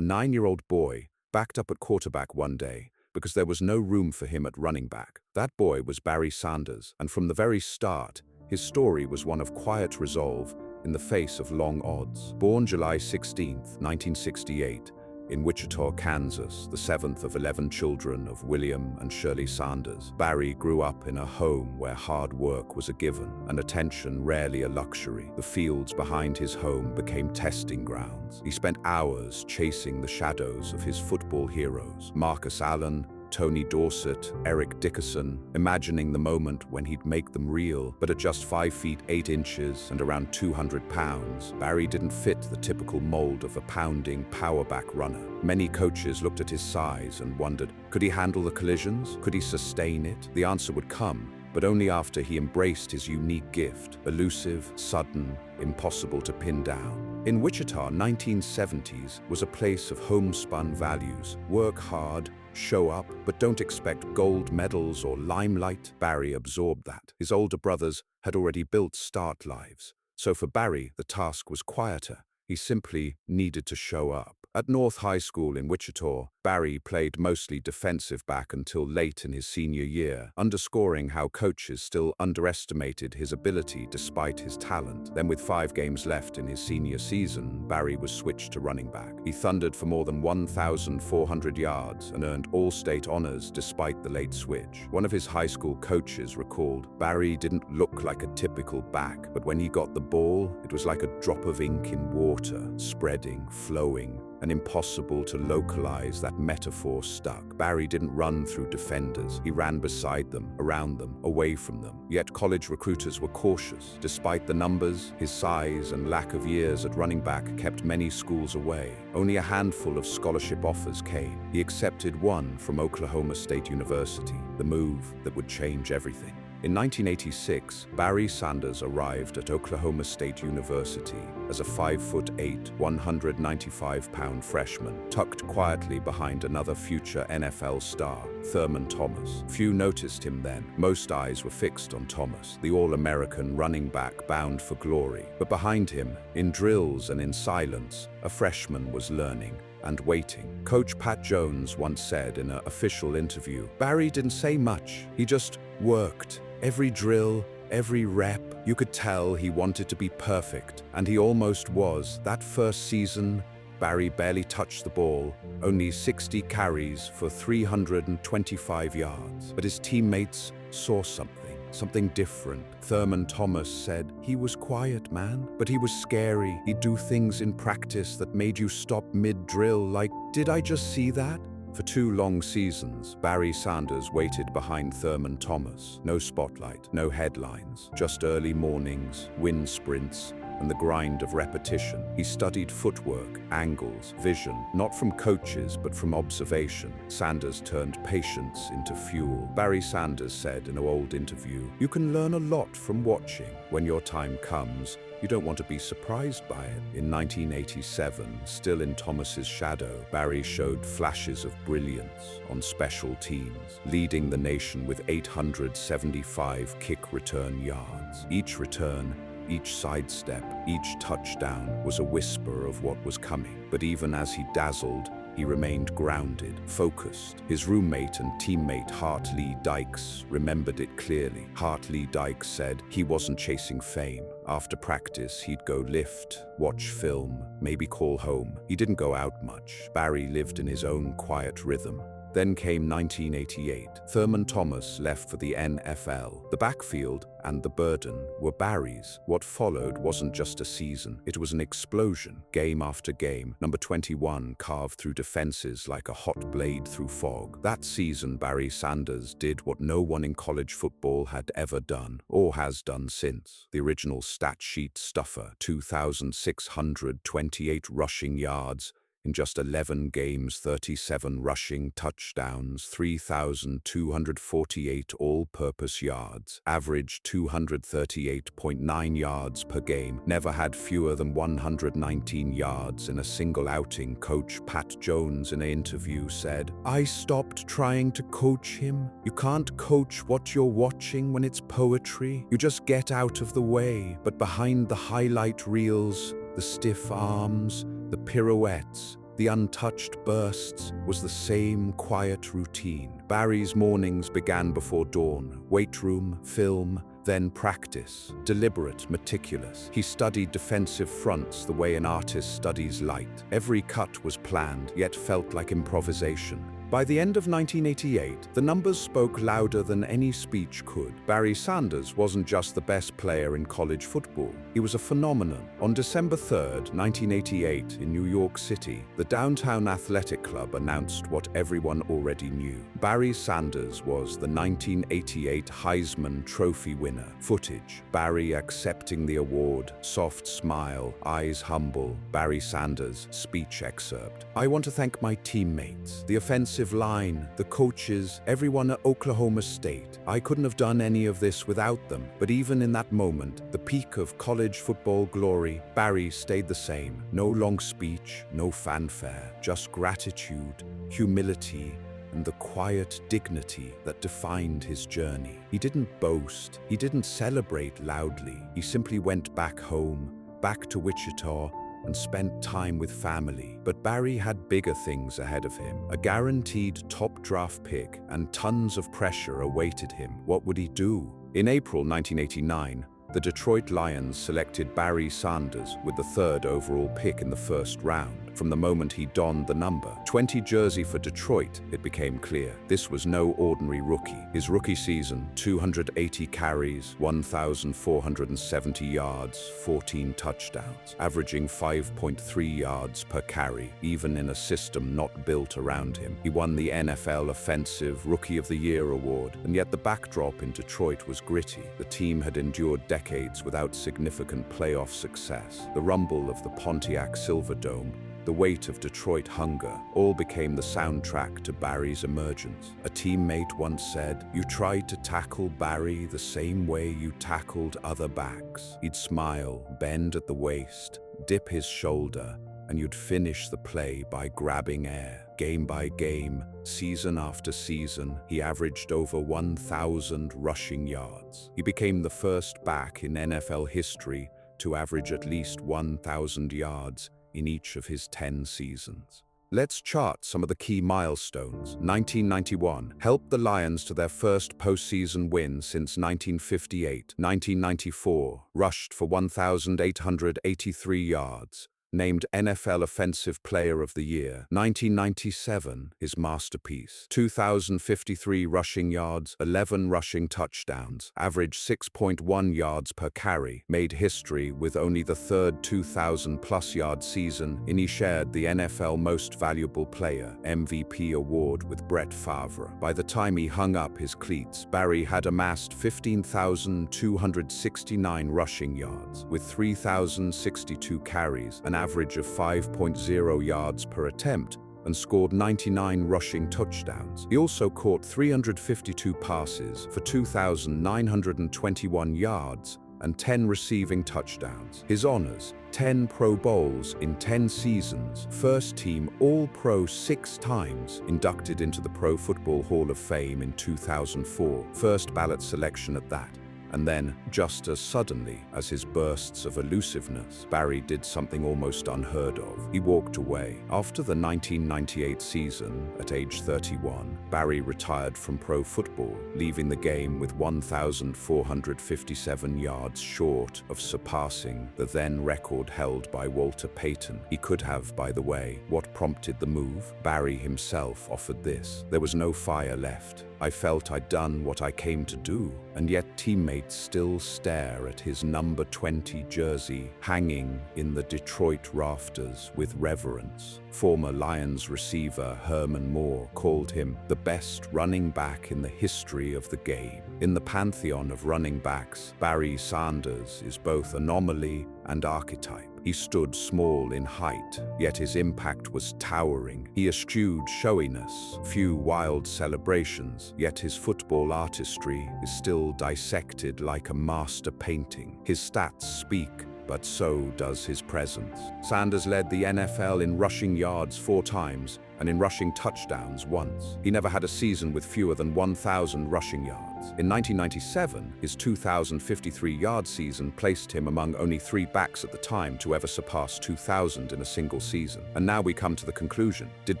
A 9-year-old boy backed up at quarterback one day because there was no room for him at running back. That boy was Barry Sanders, and from the very start, his story was one of quiet resolve in the face of long odds. Born July 16, 1968, in Wichita, Kansas, the 7th of 11 children of William and Shirley Sanders, Barry grew up in a home where hard work was a given and attention rarely a luxury. The fields behind his home became testing grounds. He spent hours chasing the shadows of his football heroes, Marcus Allen, Tony Dorsett, Eric Dickerson, imagining the moment when he'd make them real. But at just 5 feet 8 inches and around 200 pounds, Barry didn't fit the typical mold of a pounding powerback runner. Many coaches looked at his size and wondered, could he handle the collisions? Could he sustain it? The answer would come, but only after he embraced his unique gift, elusive, sudden, impossible to pin down. In Wichita, 1970s was a place of homespun values. Work hard, show up, but don't expect gold medals or limelight. Barry absorbed that. His older brothers had already built start lives. So for Barry, the task was quieter. He simply needed to show up. At North High School in Wichita, Barry played mostly defensive back until late in his senior year, underscoring how coaches still underestimated his ability despite his talent. Then with 5 games left in his senior season, Barry was switched to running back. He thundered for more than 1,400 yards and earned all-state honors despite the late switch. One of his high school coaches recalled, Barry didn't look like a typical back, but when he got the ball, it was like a drop of ink in water, spreading, flowing, and impossible to localize. That metaphor stuck. Barry didn't run through defenders. He ran beside them, around them, away from them. Yet college recruiters were cautious. Despite the numbers, his size and lack of years at running back kept many schools away. Only a handful of scholarship offers came. He accepted one from Oklahoma State University, the move that would change everything. In 1986, Barry Sanders arrived at Oklahoma State University as a 5'8", 195-pound freshman, tucked quietly behind another future NFL star, Thurman Thomas. Few noticed him then. Most eyes were fixed on Thomas, the All-American running back bound for glory. But behind him, in drills and in silence, a freshman was learning and waiting. Coach Pat Jones once said in an official interview, Barry didn't say much, he just worked. Every drill, every rep, you could tell he wanted to be perfect, and he almost was. That first season, Barry barely touched the ball, only 60 carries for 325 yards. But his teammates saw something different. Thurman Thomas said, he was quiet, man, but he was scary. He'd do things in practice that made you stop mid-drill like, did I just see that? For 2 long seasons, Barry Sanders waited behind Thurman Thomas. No spotlight, no headlines, just early mornings, wind sprints, and the grind of repetition. He studied footwork, angles, vision, not from coaches, but from observation. Sanders turned patience into fuel. Barry Sanders said in an old interview, you can learn a lot from watching. When your time comes, you don't want to be surprised by it. In 1987, still in Thomas's shadow, Barry showed flashes of brilliance on special teams, leading the nation with 875 kick return yards. Each return, each sidestep, each touchdown was a whisper of what was coming. But even as he dazzled, he remained grounded, focused. His roommate and teammate Hart Lee Dykes remembered it clearly. Hart Lee Dykes said he wasn't chasing fame. After practice, he'd go lift, watch film, maybe call home. He didn't go out much. Barry lived in his own quiet rhythm. Then came 1988. Thurman Thomas left for the NFL. The backfield and the burden were Barry's. What followed wasn't just a season. It was an explosion, game after game. Number 21 carved through defenses like a hot blade through fog. That season, Barry Sanders did what no one in college football had ever done, or has done since. The original stat sheet stuffer, 2,628 rushing yards, in just 11 games, 37 rushing touchdowns, 3,248 all-purpose yards, averaged 238.9 yards per game, never had fewer than 119 yards in a single outing. Coach Pat Jones in an interview said, I stopped trying to coach him. You can't coach what you're watching when it's poetry. You just get out of the way. But behind the highlight reels, the stiff arms, the pirouettes, the untouched bursts, was the same quiet routine. Barry's mornings began before dawn: weight room, film, then practice. Deliberate, meticulous. He studied defensive fronts the way an artist studies light. Every cut was planned, yet felt like improvisation. By the end of 1988, the numbers spoke louder than any speech could. Barry Sanders wasn't just the best player in college football. He was a phenomenon. On December 3, 1988, in New York City, the Downtown Athletic Club announced what everyone already knew. Barry Sanders was the 1988 Heisman Trophy winner. Footage: Barry accepting the award, soft smile, eyes humble. Barry Sanders, speech excerpt: "I want to thank my teammates, the offensive line, the coaches, everyone at Oklahoma State. I couldn't have done any of this without them." But even in that moment, the peak of college football glory, Barry stayed the same. No long speech, no fanfare, just gratitude, humility, and the quiet dignity that defined his journey. He didn't boast, he didn't celebrate loudly. He simply went back home, back to Wichita, and spent time with family. But Barry had bigger things ahead of him. A guaranteed top draft pick and tons of pressure awaited him. What would he do? In April 1989, the Detroit Lions selected Barry Sanders with the 3rd overall pick in the first round. From the moment he donned the number 20 jersey for Detroit, it became clear this was no ordinary rookie. His rookie season: 280 carries, 1,470 yards, 14 touchdowns, averaging 5.3 yards per carry, even in a system not built around him. He won the NFL Offensive Rookie of the Year award, and yet the backdrop in Detroit was gritty. The team had endured decades without significant playoff success. The rumble of the Pontiac Silverdome, the weight of Detroit hunger, all became the soundtrack to Barry's emergence. A teammate once said, "You tried to tackle Barry the same way you tackled other backs. He'd smile, bend at the waist, dip his shoulder, and you'd finish the play by grabbing air." Game by game, season after season, he averaged over 1,000 rushing yards. He became the first back in NFL history to average at least 1,000 yards in each of his 10 seasons. Let's chart some of the key milestones. 1991 helped the Lions to their first postseason win since 1958. 1994 rushed for 1,883 yards. Named NFL Offensive Player of the Year. 1997, his masterpiece. 2,053 rushing yards, 11 rushing touchdowns, averaged 6.1 yards per carry, made history with only the 3rd 2,000-plus yard season, and he shared the NFL Most Valuable Player (MVP) award with Brett Favre. By the time he hung up his cleats, Barry had amassed 15,269 rushing yards, with 3,062 carries, an average of 5.0 yards per attempt, and scored 99 rushing touchdowns. He also caught 352 passes for 2,921 yards and 10 receiving touchdowns. His honors: 10 Pro Bowls in 10 seasons, first team All-Pro 6 times, inducted into the Pro Football Hall of Fame in 2004, first ballot selection at that. And then, just as suddenly as his bursts of elusiveness, Barry did something almost unheard of. He walked away. After the 1998 season, at age 31, Barry retired from pro football, leaving the game with 1,457 yards short of surpassing the then record held by Walter Payton. He could have, by the way. What prompted the move? Barry himself offered this: "There was no fire left. I felt I'd done what I came to do," and yet teammates still stare at his number 20 jersey hanging in the Detroit rafters with reverence. Former Lions receiver Herman Moore called him the best running back in the history of the game. In the pantheon of running backs, Barry Sanders is both anomaly and archetype. He stood small in height, yet his impact was towering. He eschewed showiness, few wild celebrations, yet his football artistry is still dissected like a master painting. His stats speak, but so does his presence. Sanders led the NFL in rushing yards 4 times and in rushing touchdowns once. He never had a season with fewer than 1,000 rushing yards. yards. In 1997, his 2,053-yard season placed him among only 3 backs at the time to ever surpass 2,000 in a single season. And now we come to the conclusion. Did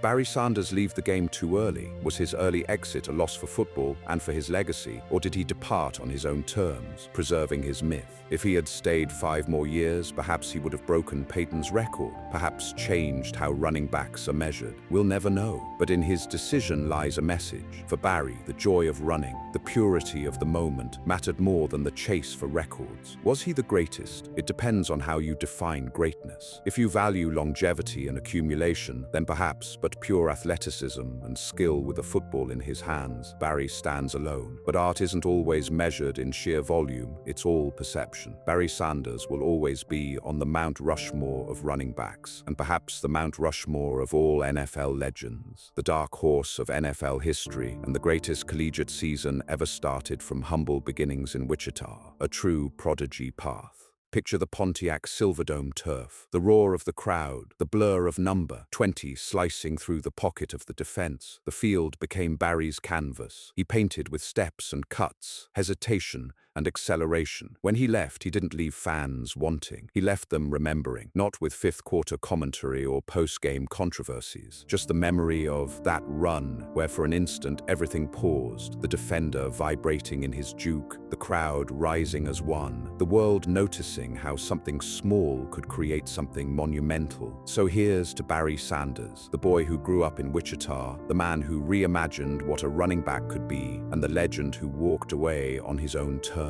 Barry Sanders leave the game too early? Was his early exit a loss for football and for his legacy, or did he depart on his own terms, preserving his myth? If he had stayed 5 more years, perhaps he would have broken Peyton's record, perhaps changed how running backs are measured. We'll never know. But in his decision lies a message. For Barry, the joy of running, the purity of the moment, mattered more than the chase for records. Was he the greatest? It depends on how you define greatness. If you value longevity and accumulation, then perhaps, but pure athleticism and skill with a football in his hands, Barry stands alone. But art isn't always measured in sheer volume, it's all perception. Barry Sanders will always be on the Mount Rushmore of running backs, and perhaps the Mount Rushmore of all NFL legends, the dark horse of NFL history, and the greatest collegiate season ever started from humble beginnings in Wichita, a true prodigy path. Picture the Pontiac Silverdome turf, the roar of the crowd, the blur of number 20 slicing through the pocket of the defense. The field became Barry's canvas. He painted with steps and cuts, hesitation and acceleration. When he left, he didn't leave fans wanting. He left them remembering, not with fifth-quarter commentary or post-game controversies, just the memory of that run where for an instant everything paused, the defender vibrating in his juke, the crowd rising as one, the world noticing how something small could create something monumental. So here's to Barry Sanders, the boy who grew up in Wichita, the man who reimagined what a running back could be, and the legend who walked away on his own terms.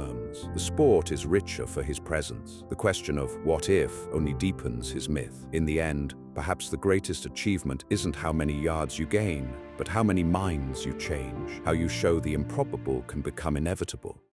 The sport is richer for his presence. The question of what if only deepens his myth. In the end, perhaps the greatest achievement isn't how many yards you gain, but how many minds you change, how you show the improbable can become inevitable.